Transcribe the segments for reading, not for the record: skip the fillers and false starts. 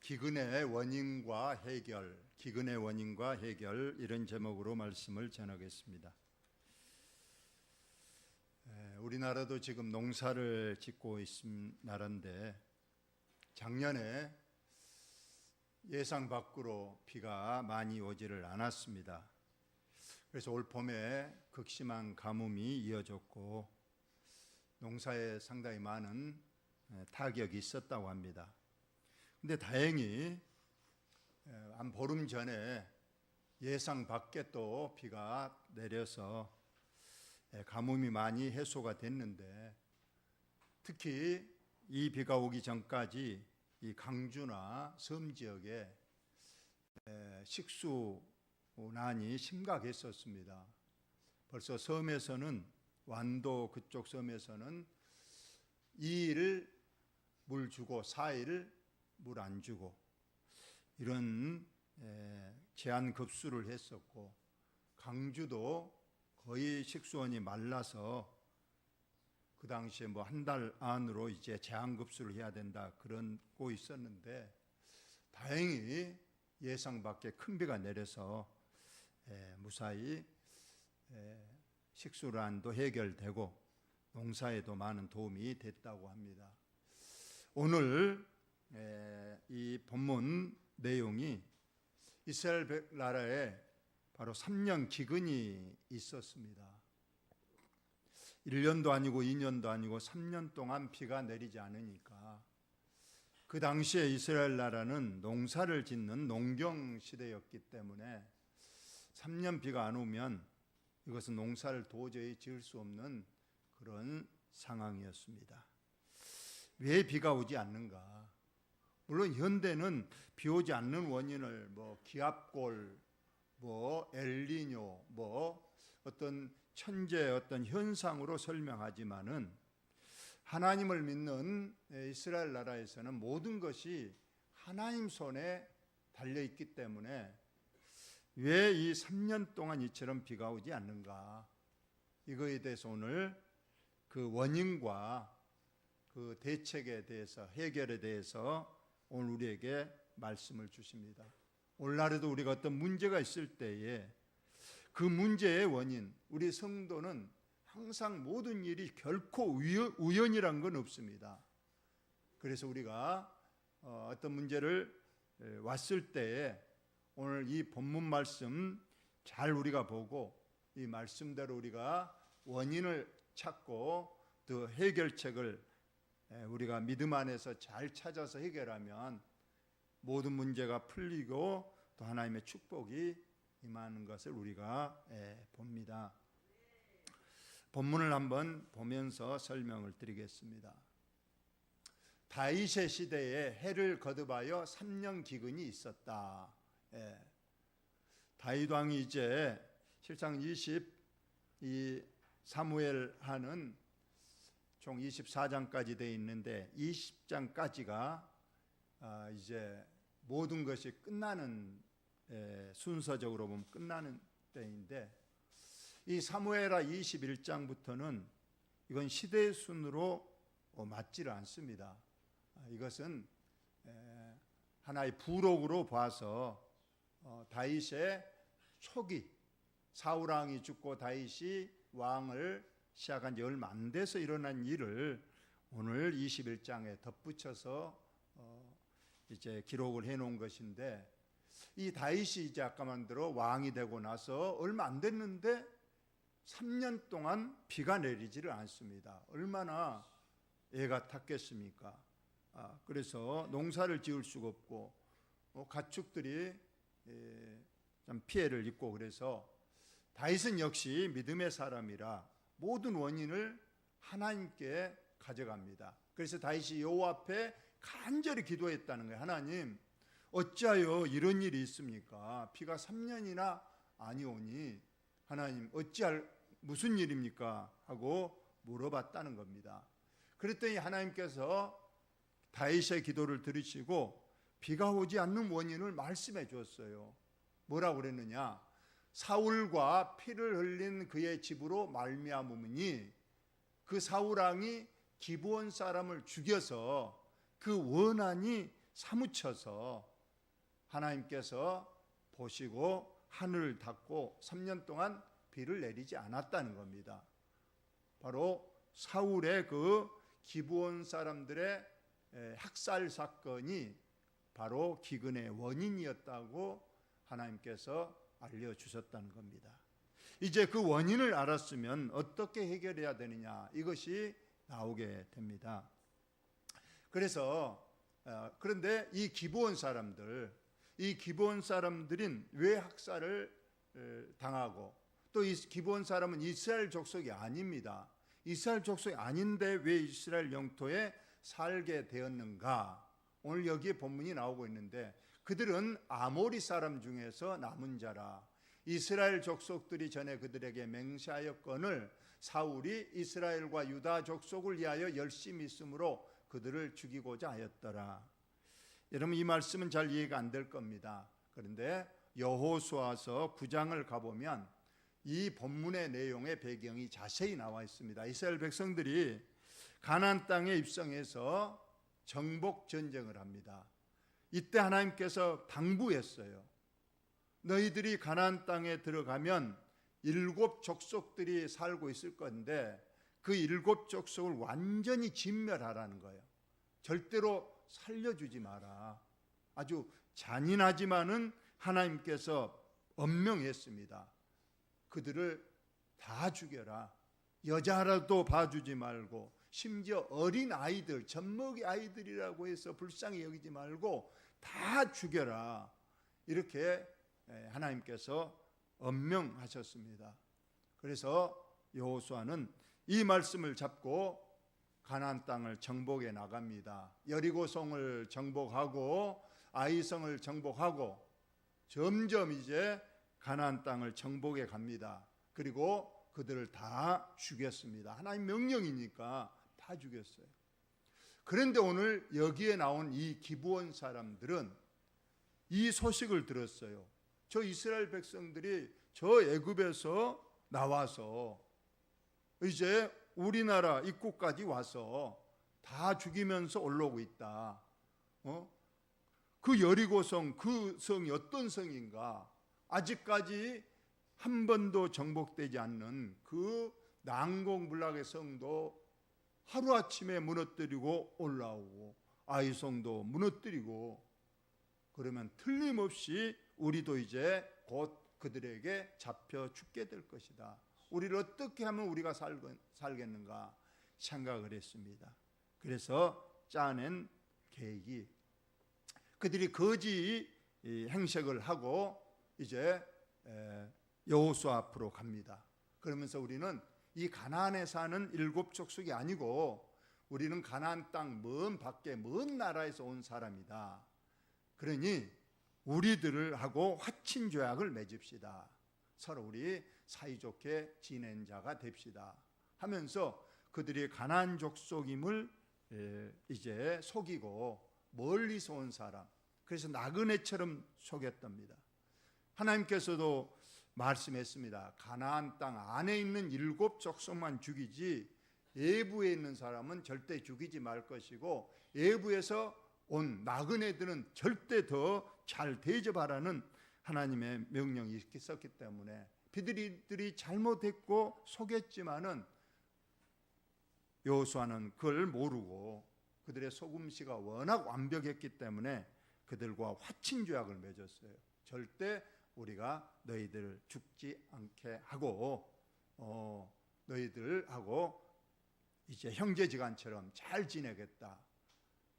기근의 원인과 해결, 기근의 원인과 해결 이런 제목으로 말씀을 전하겠습니다. 우리나라도 지금 농사를 짓고 있는 나라인데 작년에 예상 밖으로 비가 많이 오지를 않았습니다. 그래서 올 봄에 극심한 가뭄이 이어졌고 농사에 상당히 많은 타격이 있었다고 합니다. 근데 다행히 한 보름 전에 예상 밖에 또 비가 내려서 가뭄이 많이 해소가 됐는데, 특히 이 비가 오기 전까지 이 강주나 섬 지역에 식수난이 심각했었습니다. 벌써 섬에서는, 완도 그쪽 섬에서는 2일 물 주고 4일 물 안 주고 이런 제한 급수를 했었고, 강주도 거의 식수원이 말라서 그 당시에 뭐 한 달 안으로 이제 제한 급수를 해야 된다 그러고 있었는데, 다행히 예상 밖에 큰 비가 내려서 무사히 식수난도 해결되고 농사에도 많은 도움이 됐다고 합니다. 오늘 이 본문 내용이 이스라엘 나라에 바로 3년 기근이 있었습니다. 1년도 아니고 2년도 아니고 3년 동안 비가 내리지 않으니까, 그 당시에 이스라엘 나라는 농사를 짓는 농경 시대였기 때문에 3년 비가 안 오면 이것은 농사를 도저히 지을 수 없는 그런 상황이었습니다. 왜 비가 오지 않는가? 물론 현대는 비 오지 않는 원인을 기압골, 엘니뇨, 어떤 천재 어떤 현상으로 설명하지만은, 하나님을 믿는 이스라엘 나라에서는 모든 것이 하나님 손에 달려 있기 때문에 왜 이 3년 동안 이처럼 비가 오지 않는가? 이거에 대해서 오늘 그 원인과 그 대책에 대해서, 해결에 대해서 오늘 우리에게 말씀을 주십니다. 오늘날에도 우리가 어떤 문제가 있을 때에 그 문제의 원인, 우리 성도는 항상 모든 일이 결코 우연이란 건 없습니다. 그래서 우리가 어떤 문제를 왔을 때에 오늘 이 본문 말씀 잘 우리가 보고 이 말씀대로 우리가 원인을 찾고 또 해결책을 우리가 믿음 안에서 잘 찾아서 해결하면 모든 문제가 풀리고 또 하나님의 축복이 임하는 것을 우리가 봅니다. 본문을 한번 보면서 설명을 드리겠습니다. 다윗의 시대에 해를 거듭하여 3년 기근이 있었다. 다윗 왕이 이제 실상 이 사무엘 하는 총 24장까지 되어 있는데 20장까지가 이제 모든 것이 끝나는, 순서적으로 보면 끝나는 때인데, 이 사무엘하 21장부터는 이건 시대의 순으로 맞지를 않습니다. 이것은 하나의 부록으로 봐서 다윗의 초기, 사울 왕이 죽고 다윗이 왕을 시작한 지 얼마 안 돼서 일어난 일을 오늘 21장에 덧붙여서 이제 기록을 해놓은 것인데, 이 다윗이 이제 아까 만들어 왕이 되고 나서 얼마 안 됐는데 3년 동안 비가 내리지를 않습니다. 얼마나 애가 탔겠습니까? 그래서 농사를 지을 수가 없고 가축들이 좀 피해를 입고, 그래서 다윗은 역시 믿음의 사람이라 모든 원인을 하나님께 가져갑니다. 그래서 다윗이 여호와 앞에 간절히 기도했다는 거예요. 하나님, 어찌하여 이런 일이 있습니까? 비가 3년이나 아니오니 하나님, 어찌할 무슨 일입니까? 하고 물어봤다는 겁니다. 그랬더니 하나님께서 다윗의 기도를 들으시고 비가 오지 않는 원인을 말씀해 주었어요. 뭐라고 그랬느냐? 사울과 피를 흘린 그의 집으로 말미암으니 그 사울 왕이 기브온 사람을 죽여서 그 원한이 사무쳐서 하나님께서 보시고 하늘을 닫고 3년 동안 비를 내리지 않았다는 겁니다. 바로 사울의 그 기브온 사람들의 학살 사건이 바로 기근의 원인이었다고 하나님께서 알려주셨다는 겁니다. 이제 그 원인을 알았으면 어떻게 해결해야 되느냐, 이것이 나오게 됩니다. 그런데 이 기브온 사람들인 왜 학살을 당하고, 또 이 기브온 사람은 이스라엘 족속이 아닙니다. 이스라엘 족속이 아닌데 왜 이스라엘 영토에 살게 되었는가? 오늘 여기에 본문이 나오고 있는데, 그들은 아모리 사람 중에서 남은 자라. 이스라엘 족속들이 전에 그들에게 맹세하였거늘 사울이 이스라엘과 유다 족속을 위하여 열심히 있으므로 그들을 죽이고자 하였더라. 여러분, 이 말씀은 잘 이해가 안 될 겁니다. 그런데 여호수아서 9장을 가보면 이 본문의 내용의 배경이 자세히 나와 있습니다. 이스라엘 백성들이 가나안 땅에 입성해서 정복 전쟁을 합니다. 이때 하나님께서 당부했어요. 너희들이 가나안 땅에 들어가면 7 족속들이 살고 있을 건데 그 7 족속을 완전히 진멸하라는 거예요. 절대로 살려주지 마라. 아주 잔인하지만은 하나님께서 엄명했습니다. 그들을 다 죽여라. 여자 하나도 봐주지 말고, 심지어 어린 아이들, 젖먹이 아이들이라고 해서 불쌍히 여기지 말고 다 죽여라. 이렇게 하나님께서 엄명하셨습니다. 그래서 여호수아는 이 말씀을 잡고 가나안 땅을 정복해 나갑니다. 여리고성을 정복하고 아이성을 정복하고 점점 이제 가나안 땅을 정복해 갑니다. 그리고 그들을 다 죽였습니다. 하나님 명령이니까 다 죽였어요. 그런데 오늘 여기에 나온 이 기브온 사람들은 이 소식을 들었어요. 저 이스라엘 백성들이 저 애굽에서 나와서 이제 우리나라 입구까지 와서 다 죽이면서 올라오고 있다. 그 여리고성, 그 성이 어떤 성인가? 아직까지 한 번도 정복되지 않는 그 난공불락의 성도 하루아침에 무너뜨리고 올라오고, 아이성도 무너뜨리고, 그러면 틀림없이 우리도 이제 곧 그들에게 잡혀 죽게 될 것이다. 우리를 어떻게 하면 우리가 살겠는가 생각을 했습니다. 그래서 짜낸 계획이, 그들이 거지 행색을 하고 이제 여호수아 앞으로 갑니다. 그러면서 우리는 이 가나안에 사는 7 족속이 아니고 우리는 가나안 땅 먼 밖에 먼 나라에서 온 사람이다. 그러니 우리들을 하고 화친 조약을 맺읍시다. 서로 우리 사이좋게 지낸 자가 됩시다 하면서 그들이 가나안 족속임을 이제 속이고 멀리서 온 사람, 그래서 나그네처럼 속였답니다. 하나님께서도 말씀했습니다. 가나안 땅 안에 있는 7 족속만 죽이지 외부에 있는 사람은 절대 죽이지 말 것이고, 외부에서 온 나그네들은 절대 더 잘 대접하라는 하나님의 명령이 있었기 때문에 그들이 잘못했고 속였지만은 여호수아는 그걸 모르고 그들의 속임수가 워낙 완벽했기 때문에 그들과 화친 조약을 맺었어요. 절대 우리가 너희들 죽지 않게 하고 너희들하고 이제 형제지간처럼 잘 지내겠다.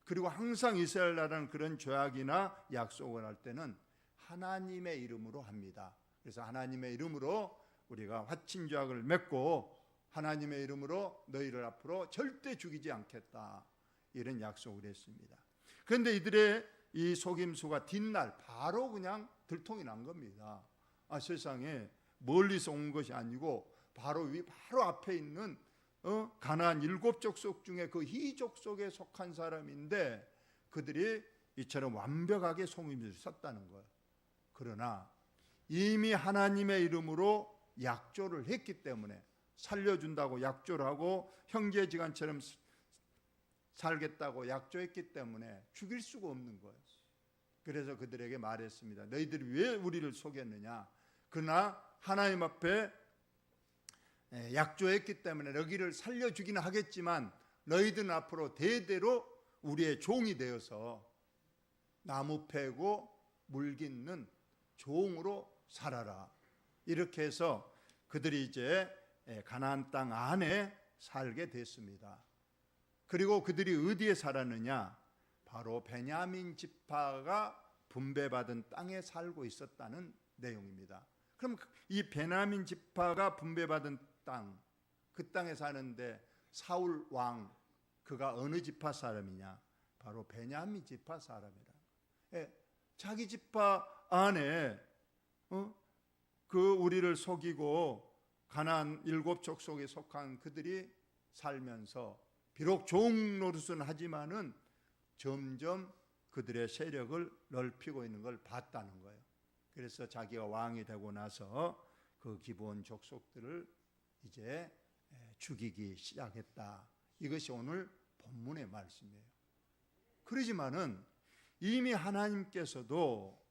그리고 항상 이스라엘 나라는 그런 조약이나 약속을 할 때는 하나님의 이름으로 합니다. 그래서 하나님의 이름으로 우리가 화친 조약을 맺고 하나님의 이름으로 너희를 앞으로 절대 죽이지 않겠다, 이런 약속을 했습니다. 그런데 이들의 이 속임수가 뒷날 바로 그냥 들통이 난 겁니다. 세상에 멀리서 온 것이 아니고 바로 앞에 있는 가나안 7 족속 중에 그 희 족속에 속한 사람인데 그들이 이처럼 완벽하게 속임수를 썼다는 거예요. 그러나 이미 하나님의 이름으로 약조를 했기 때문에 살려준다고 약조를 하고 형제지간처럼 살겠다고 약조했기 때문에 죽일 수가 없는 거예요. 그래서 그들에게 말했습니다. 너희들이 왜 우리를 속였느냐? 그러나 하나님 앞에 약조했기 때문에 너희를 살려주기는 하겠지만 너희들은 앞으로 대대로 우리의 종이 되어서 나무 패고 물 깃는 종으로 살아라. 이렇게 해서 그들이 이제 가나안 땅 안에 살게 됐습니다. 그리고 그들이 어디에 살았느냐? 바로 베냐민 지파가 분배받은 땅에 살고 있었다는 내용입니다. 그럼 이 베냐민 지파가 분배받은 땅, 그 땅에 사는데 사울 왕, 그가 어느 지파 사람이냐? 바로 베냐민 지파 사람이라. 자기 지파 안에 그 우리를 속이고 가나안 7족속에 속한 그들이 살면서 비록 종 노릇은 하지만은 점점 그들의 세력을 넓히고 있는 걸 봤다는 거예요. 그래서 자기가 왕이 되고 나서 그 기브온 족속들을 이제 죽이기 시작했다. 이것이 오늘 본문의 말씀이에요. 그러지만은 이미 하나님께서도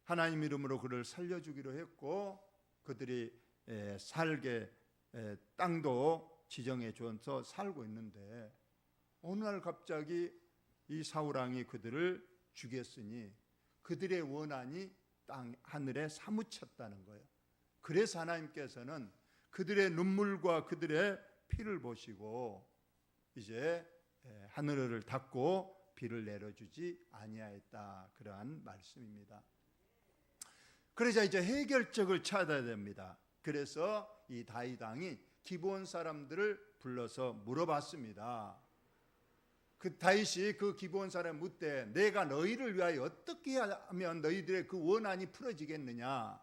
하나님 이름으로 그를 살려주기로 했고 그들이 살게 땅도 지정해 줘서 살고 있는데 어느 날 갑자기 이 사울왕이 그들을 죽였으니 그들의 원한이 땅 하늘에 사무쳤다는 거예요. 그래서 하나님께서는 그들의 눈물과 그들의 피를 보시고 이제 하늘을 닫고 비를 내려주지 아니하였다. 그러한 말씀입니다. 그래서 이제 해결책을 찾아야 됩니다. 그래서 이 다윗 왕이 기브온 사람들을 불러서 물어봤습니다. 그 다윗이 그 기브온 사람 묻되 내가 너희를 위하여 어떻게 하면 너희들의 그 원한이 풀어지겠느냐?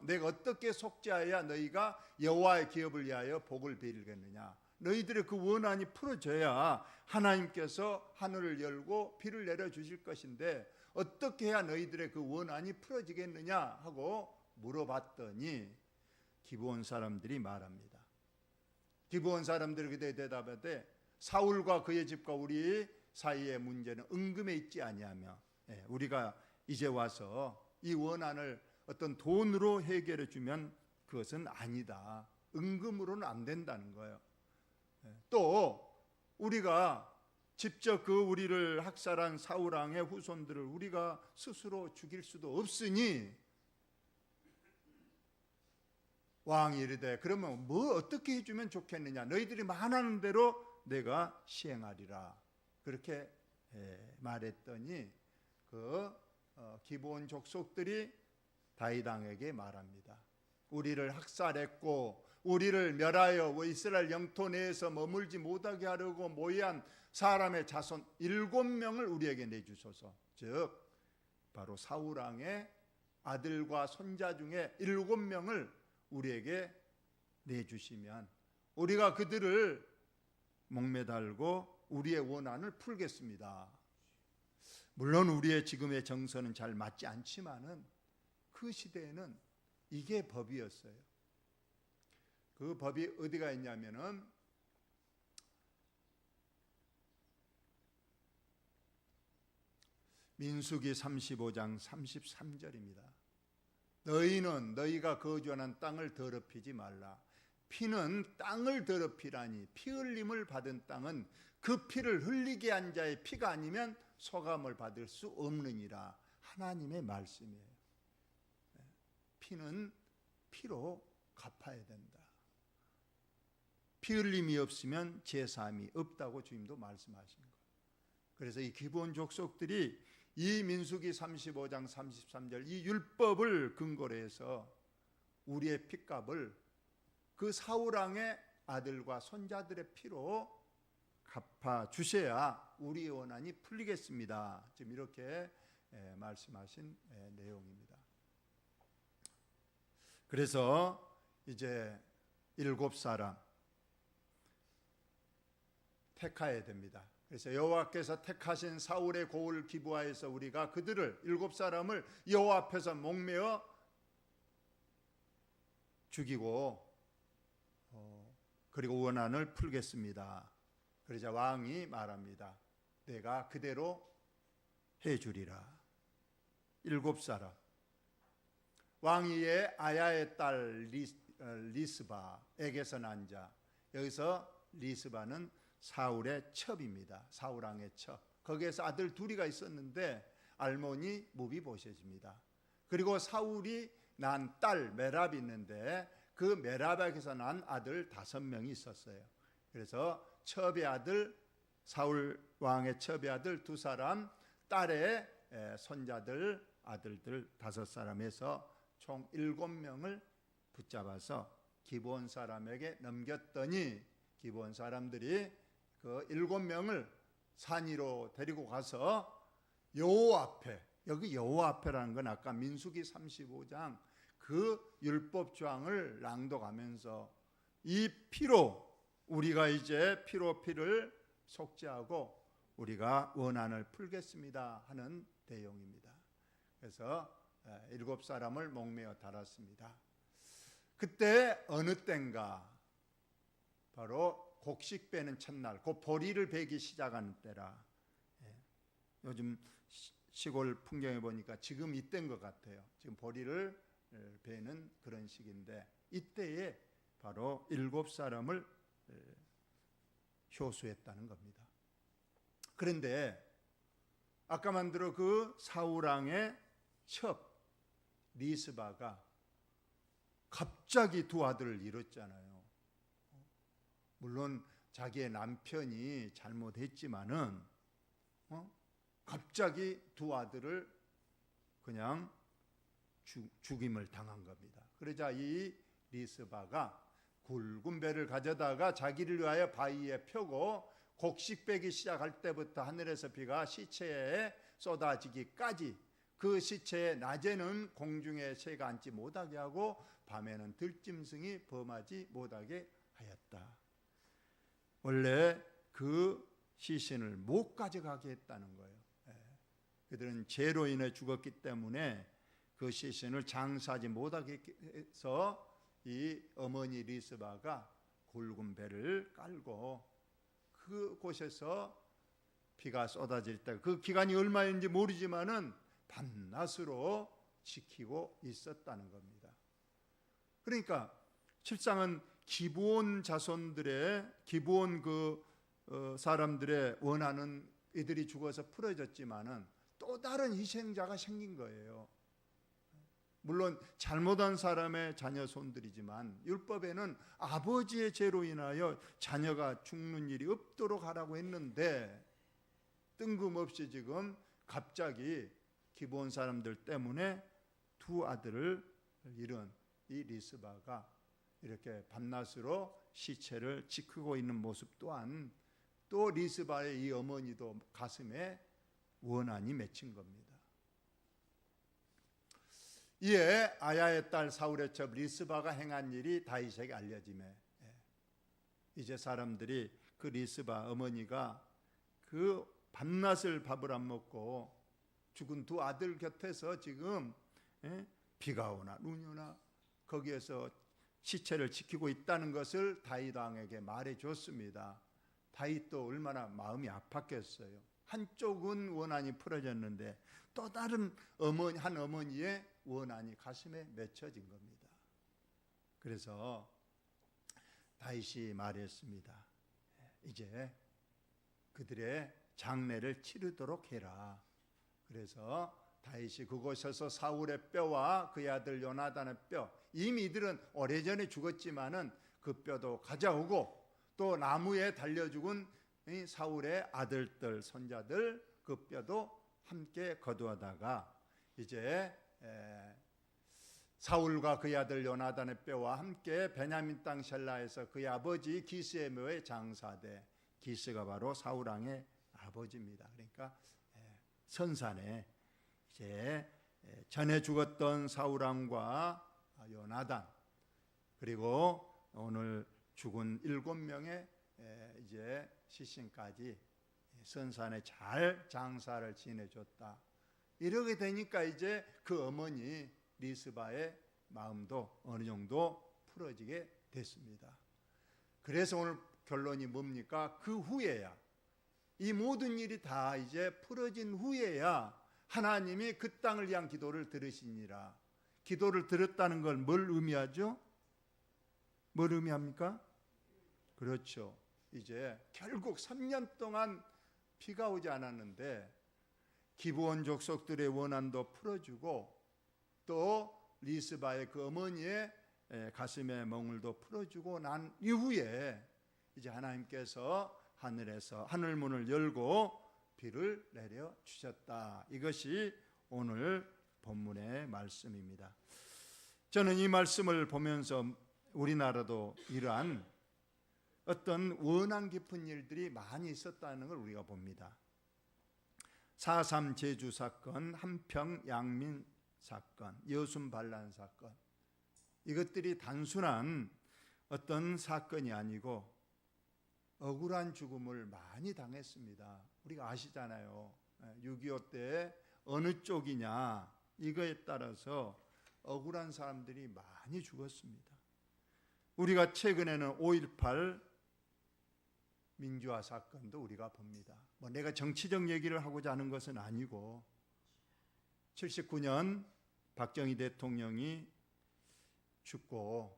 내가 어떻게 속죄하여 너희가 여호와의 기업을 위하여 복을 빌겠느냐? 너희들의 그 원한이 풀어져야 하나님께서 하늘을 열고 비를 내려주실 것인데 어떻게 해야 너희들의 그 원한이 풀어지겠느냐 하고 물어봤더니 기브온 사람들이 말합니다. 기브온 사람들이 그때 대답하되 사울과 그의 집과 우리 사이의 문제는 은금에 있지 아니하며 우리가 이제 와서 이 원한을 어떤 돈으로 해결해 주면 그것은 아니다. 은금으로는 안 된다는 거예요. 또 우리가 직접 그 우리를 학살한 사울왕의 후손들을 우리가 스스로 죽일 수도 없으니 왕이 이르되 그러면 뭐 어떻게 해주면 좋겠느냐? 너희들이 말하는 대로 내가 시행하리라. 그렇게 말했더니 그 기브온 족속들이 다윗 왕에게 말합니다. 우리를 학살했고 우리를 멸하여 이스라엘 영토 내에서 머물지 못하게 하려고 모의한 사람의 자손 7명을 우리에게 내주소서. 즉 바로 사울 왕의 아들과 손자 중에 7명을 우리에게 내주시면 우리가 그들을 목매달고 우리의 원한을 풀겠습니다. 물론 우리의 지금의 정서는 잘 맞지 않지만은 그 시대에는 이게 법이었어요. 그 법이 어디가 있냐면은 민수기 35장 33절입니다. 너희는 너희가 거주하는 땅을 더럽히지 말라. 피는 땅을 더럽히라니 피 흘림을 받은 땅은 그 피를 흘리게 한 자의 피가 아니면 소감을 받을 수 없느니라. 하나님의 말씀이에요. 피는 피로 갚아야 된다. 피 흘림이 없으면 제사함이 없다고 주님도 말씀하신 거예요. 그래서 이 기브온 족속들이 이 민수기 35장 33절 이 율법을 근거로 해서 우리의 핏값을 그 사울왕의 아들과 손자들의 피로 갚아 주셔야 우리의 원한이 풀리겠습니다. 지금 이렇게 말씀하신 내용입니다. 그래서 이제 7사람 택하여야 됩니다. 그래서 여호와께서 택하신 사울의 고을 기브아에서 우리가 그들을 7사람을 여호와 앞에서 목매어 죽이고 그리고 원한을 풀겠습니다. 그러자 왕이 말합니다. 내가 그대로 해주리라. 7사람. 왕위의 아야의 딸 리스바에게서 난 자. 여기서 리스바는 사울의 첩입니다. 사울 왕의 첩. 거기에서 아들 둘이가 있었는데 알몬이 무비보셋입니다. 그리고 사울이 난 딸 메랍이 있는데 그 메랍에게서 난 아들 5명이 있었어요. 그래서 첩의 아들, 사울 왕의 첩의 아들 2사람, 딸의 손자들, 아들들 5사람에서 총 7명을 붙잡아서 기브온 사람에게 넘겼더니 기브온 사람들이 그 7명을 산 위로 데리고 가서 여호와 앞에, 여기 여호와 앞에라는 건 아까 민수기 35장 그 율법조항을 낭독하면서 이 피로 우리가 이제 피를 속죄하고 우리가 원한을 풀겠습니다 하는 내용입니다. 그래서 7사람을 목매어 달았습니다. 그때 어느 때인가 바로 곡식 베는 첫날, 그 보리를 베기 시작하는 때라. 요즘 시골 풍경에 보니까 지금 이때인 것 같아요. 지금 보리를 베는 그런 시기인데 이때에 바로 7사람을 효수했다는 겁니다. 그런데 아까 만들어 그 사울왕의 첩 리스바가 갑자기 2 아들을 잃었잖아요. 물론 자기의 남편이 잘못했지만은 갑자기 2 아들을 그냥 죽임을 당한 겁니다. 그러자 이 리스바가 굵은 배를 가져다가 자기를 위하여 바위에 펴고 곡식 베기 시작할 때부터 하늘에서 비가 시체에 쏟아지기까지 그 시체에 낮에는 공중에 새가 앉지 못하게 하고 밤에는 들짐승이 범하지 못하게 하였다. 원래 그 시신을 못 가져가게 했다는 거예요. 그들은 죄로 인해 죽었기 때문에 그 시신을 장사하지 못하게 해서 이 어머니 리스바가 굵은 배를 깔고 그곳에서 비가 쏟아질 때 그 기간이 얼마인지 모르지만은 밤낮으로 지키고 있었다는 겁니다. 그러니까 실상은 기브온 자손들의 기브온 사람들의 원하는 이들이 죽어서 풀어졌지만은 또 다른 희생자가 생긴 거예요. 물론 잘못한 사람의 자녀 손들이지만 율법에는 아버지의 죄로 인하여 자녀가 죽는 일이 없도록 하라고 했는데 뜬금없이 지금 갑자기 기브온 사람들 때문에 2 아들을 잃은 이 리스바가 이렇게 밤낮으로 시체를 지키고 있는 모습 또한 또 리스바의 이 어머니도 가슴에 원한이 맺힌 겁니다. 이에 아야의 딸 사울의 첩 리스바가 행한 일이 다윗에게 알려지매 이제 사람들이 그 리스바 어머니가 그 밤낮을 밥을 안 먹고 죽은 2 아들 곁에서 지금 비가 오나 눈이 오나 거기에서 시체를 지키고 있다는 것을 다윗 왕에게 말해 줬습니다. 다윗도 얼마나 마음이 아팠겠어요. 한쪽은 원한이 풀어졌는데 또 다른 한 어머니의 원한이 가슴에 맺혀진 겁니다. 그래서 다윗이 말했습니다. 이제 그들의 장례를 치르도록 해라. 그래서 다윗이 그곳에서 사울의 뼈와 그의 아들 요나단의 뼈, 이미 이들은 오래전에 죽었지만은 그 뼈도 가져오고 또 나무에 달려 죽은 사울의 아들들 손자들 그 뼈도 함께 거두어다가 이제 사울과 그의 아들 요나단의 뼈와 함께 베냐민 땅 셀라에서 그의 아버지 기스의 묘에 장사돼, 기스가 바로 사울 왕의 아버지입니다. 그러니까 선산에 이제 전에 죽었던 사울 왕과 요나단 그리고 오늘 죽은 7명의 이제 시신까지 선산에 잘 장사를 지내줬다. 이렇게 되니까 이제 그 어머니 리스바의 마음도 어느 정도 풀어지게 됐습니다. 그래서 오늘 결론이 뭡니까? 그 후에야, 이 모든 일이 다 이제 풀어진 후에야 하나님이 그 땅을 위한 기도를 들으시니라. 기도를 들었다는 걸 뭘 의미하죠? 뭘 의미합니까? 그렇죠. 이제 결국 3년 동안 비가 오지 않았는데 기브온 족속들의 원한도 풀어주고 또 리스바의 그 어머니의 가슴의 멍울도 풀어주고 난 이후에 이제 하나님께서 하늘에서 하늘문을 열고 비를 내려 주셨다. 이것이 오늘 본문의 말씀입니다. 저는 이 말씀을 보면서 우리나라도 이러한 어떤 원한 깊은 일들이 많이 있었다는 걸 우리가 봅니다. 4.3 제주 사건, 한평 양민 사건, 여순 반란 사건, 이것들이 단순한 어떤 사건이 아니고 억울한 죽음을 많이 당했습니다. 우리가 아시잖아요. 6.25 때 어느 쪽이냐 이거에 따라서 억울한 사람들이 많이 죽었습니다. 우리가 최근에는 5.18 민주화 사건도 우리가 봅니다. 뭐 내가 정치적 얘기를 하고자 하는 것은 아니고 79년 박정희 대통령이 죽고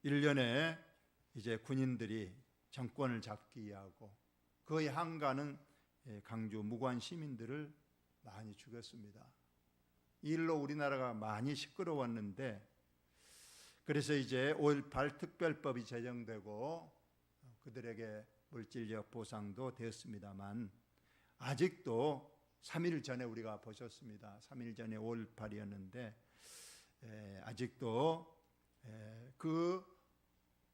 1년에 이제 군인들이 정권을 잡기 위하고 거의 한가는 강주 무관 시민들을 많이 죽였습니다. 이 일로 우리나라가 많이 시끄러웠는데 그래서 이제 5.18 특별법이 제정되고 그들에게 물질적 보상도 되었습니다만 아직도 3일 전에 우리가 보셨습니다. 3일 전에 5.18이었는데 아직도 그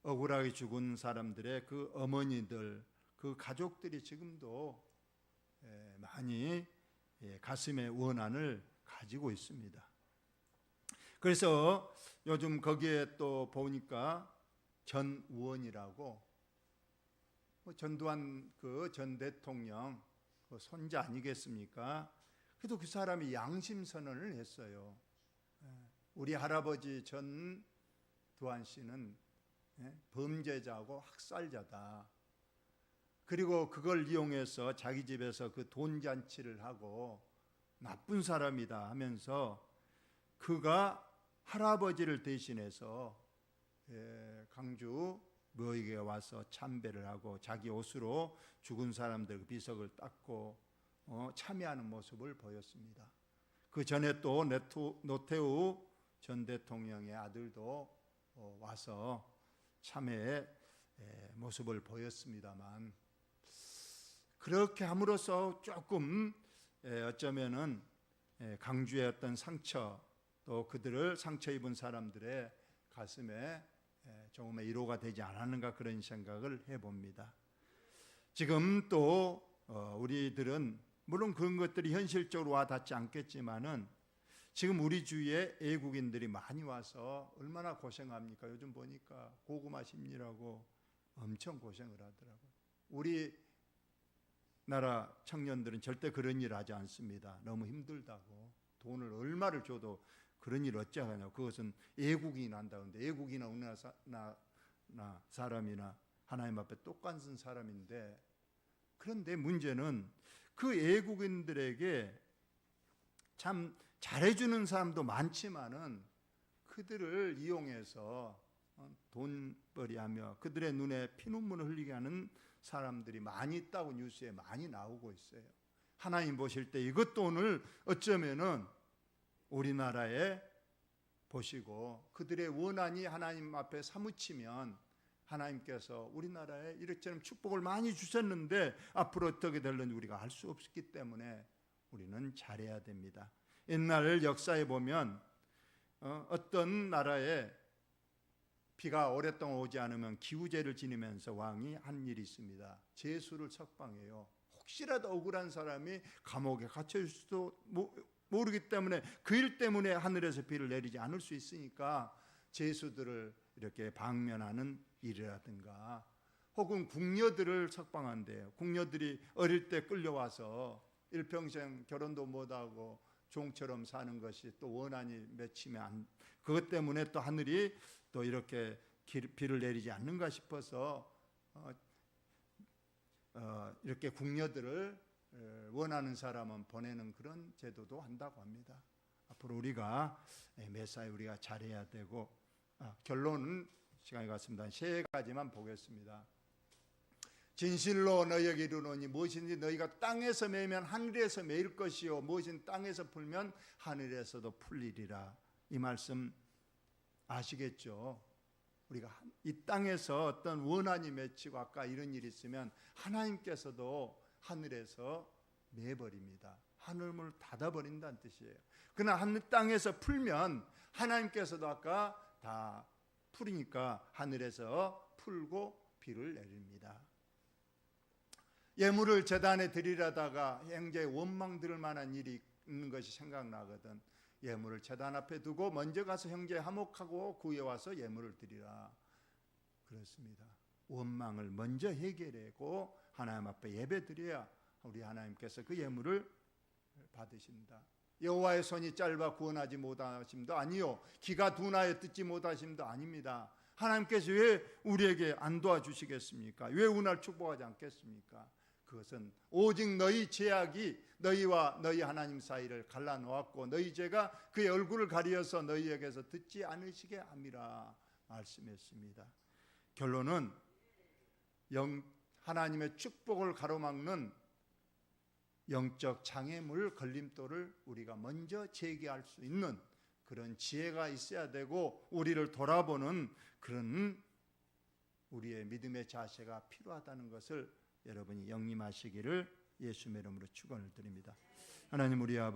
억울하게 죽은 사람들의 그 어머니들, 그 가족들이 지금도 많이 가슴의 원한을 가지고 있습니다. 그래서 요즘 거기에 또 보니까 전우원이라고 전두환 그 전 대통령 그 손자 아니겠습니까? 그래도 그 사람이 양심 선언을 했어요. 우리 할아버지 전두환 씨는 범죄자고 학살자다. 그리고 그걸 이용해서 자기 집에서 그 돈잔치를 하고 나쁜 사람이다 하면서 그가 할아버지를 대신해서 강주 묘역에 와서 참배를 하고 자기 옷으로 죽은 사람들 비석을 닦고 참여하는 모습을 보였습니다. 그 전에 또 노태우 전 대통령의 아들도 와서 참회의 모습을 보였습니다만 그렇게 함으로써 조금 어쩌면은 강주의 어떤 상처 또 그들을 상처 입은 사람들의 가슴에 조금의 위로가 되지 않았는가 그런 생각을 해봅니다. 지금 또 우리들은 물론 그런 것들이 현실적으로 와닿지 않겠지만은 지금 우리 주위에 애국인들이 많이 와서 얼마나 고생합니까? 요즘 보니까 고구마 심리라고 엄청 고생을 하더라고요. 우리 나라 청년들은 절대 그런 일 하지 않습니다. 너무 힘들다고 돈을 얼마를 줘도 그런 일 어찌 하냐. 그것은 애국인이 난다는데 애국이나 우리나라 사람이나 하나님 앞에 똑같은 사람인데 그런데 문제는 그 애국인들에게 참 잘해주는 사람도 많지만은 그들을 이용해서 돈벌이하며 그들의 눈에 피눈물을 흘리게 하는 사람들이 많이 있다고 뉴스에 많이 나오고 있어요. 하나님 보실 때 이것도 오늘 어쩌면은 우리나라에 보시고 그들의 원한이 하나님 앞에 사무치면 하나님께서 우리나라에 이렇게처럼 축복을 많이 주셨는데 앞으로 어떻게 될는지 우리가 알 수 없기 때문에 우리는 잘해야 됩니다. 옛날 역사에 보면 어떤 나라에 비가 오랫동안 오지 않으면 기우제를 지니면서 왕이 한 일이 있습니다. 제수를 석방해요. 혹시라도 억울한 사람이 감옥에 갇혀있을 수도 모르기 때문에 그 일 때문에 하늘에서 비를 내리지 않을 수 있으니까 제수들을 이렇게 방면하는 일이라든가 혹은 궁녀들을 석방한대요. 궁녀들이 어릴 때 끌려와서 일평생 결혼도 못하고 종처럼 사는 것이 또 원한이 맺히면 그것 때문에 또 하늘이 또 이렇게 비를 내리지 않는가 싶어서 이렇게 궁녀들을 원하는 사람은 보내는 그런 제도도 한다고 합니다. 앞으로 우리가 매사에 우리가 잘해야 되고, 결론은 시간이 갔습니다. 세 가지만 보겠습니다. 진실로 너희에게 이르노니 무엇인지 너희가 땅에서 매면 하늘에서 매일 것이요 무엇인 땅에서 풀면 하늘에서도 풀리리라. 이 말씀 아시겠죠? 우리가 이 땅에서 어떤 원한이 맺히고 아까 이런 일이 있으면 하나님께서도 하늘에서 매버립니다. 하늘문을 닫아버린다는 뜻이에요. 그러나 하늘 땅에서 풀면 하나님께서도 아까 다 풀으니까 하늘에서 풀고 비를 내립니다. 예물을 제단에 드리려다가 형제의 원망 들을 만한 일이 있는 것이 생각나거든. 예물을 제단 앞에 두고 먼저 가서 형제 화목하고 구해와서 예물을 드리라. 그렇습니다. 원망을 먼저 해결하고 하나님 앞에 예배 드려야 우리 하나님께서 그 예물을 받으신다. 여호와의 손이 짧아 구원하지 못하심도 아니요 귀가 둔하여 듣지 못하심도 아닙니다. 하나님께서 왜 우리에게 안 도와주시겠습니까? 왜 운할 축복하지 않겠습니까? 그것은 오직 너희 죄악이 너희와 너희 하나님 사이를 갈라놓았고 너희 죄가 그의 얼굴을 가리어서 너희에게서 듣지 않으시게 함이라 말씀했습니다. 결론은 하나님의 축복을 가로막는 영적 장애물 걸림돌을 우리가 먼저 제기할 수 있는 그런 지혜가 있어야 되고 우리를 돌아보는 그런 우리의 믿음의 자세가 필요하다는 것을 여러분이 영림하시기를 예수의 이름으로 축원을 드립니다. 하나님 우리 아버지